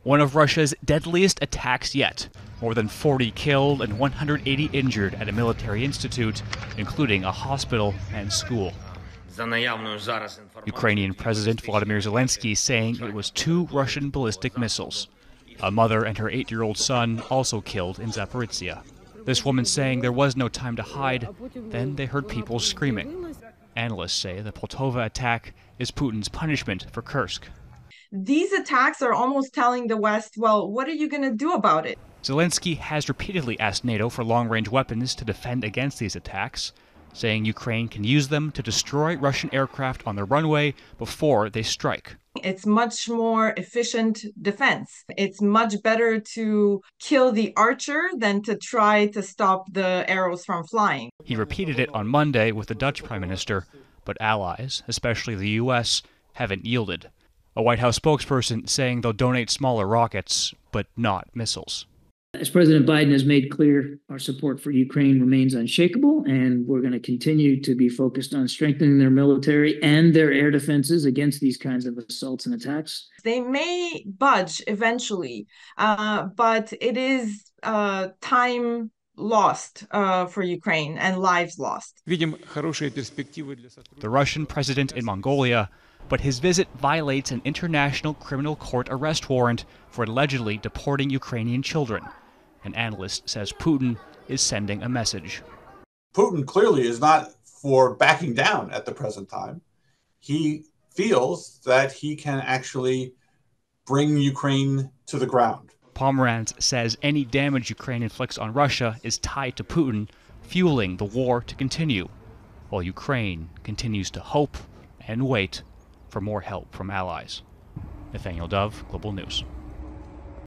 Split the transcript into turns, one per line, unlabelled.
One of Russia's deadliest attacks yet. More than 40 killed and 180 injured at a military institute, including a hospital and school. Ukrainian President Volodymyr Zelenskyy saying it was 2 Russian ballistic missiles. A mother and her 8-year-old son also killed in Zaporizhia. This woman saying there was no time to hide, then they heard people screaming. Analysts say the Poltava attack is Putin's punishment for Kursk.
These attacks are almost telling the West, well, what are you going to do about it?
Zelenskyy has repeatedly asked NATO for long-range weapons to defend against these attacks, saying Ukraine can use them to destroy Russian aircraft on the runway before they strike.
It's much more efficient defense. It's much better to kill the archer than to try to stop the arrows from flying.
He repeated it on Monday with the Dutch Prime Minister, but allies, especially the U.S., haven't yielded. A White House spokesperson saying they'll donate smaller rockets, but not missiles.
As President Biden has made clear, our support for Ukraine remains unshakable, and we're going to continue to be focused on strengthening their military and their air defenses against these kinds of assaults and attacks.
They may budge eventually, but it is time lost for Ukraine and lives lost.
The Russian president in Mongolia, but his visit violates an international criminal court arrest warrant for allegedly deporting Ukrainian children. An analyst says Putin is sending a message.
Putin clearly is not for backing down at the present time. He feels that he can actually bring Ukraine to the ground.
Pomerantz says any damage Ukraine inflicts on Russia is tied to Putin, fueling the war to continue, while Ukraine continues to hope and wait for more help from allies. Nathaniel Dove, Global News.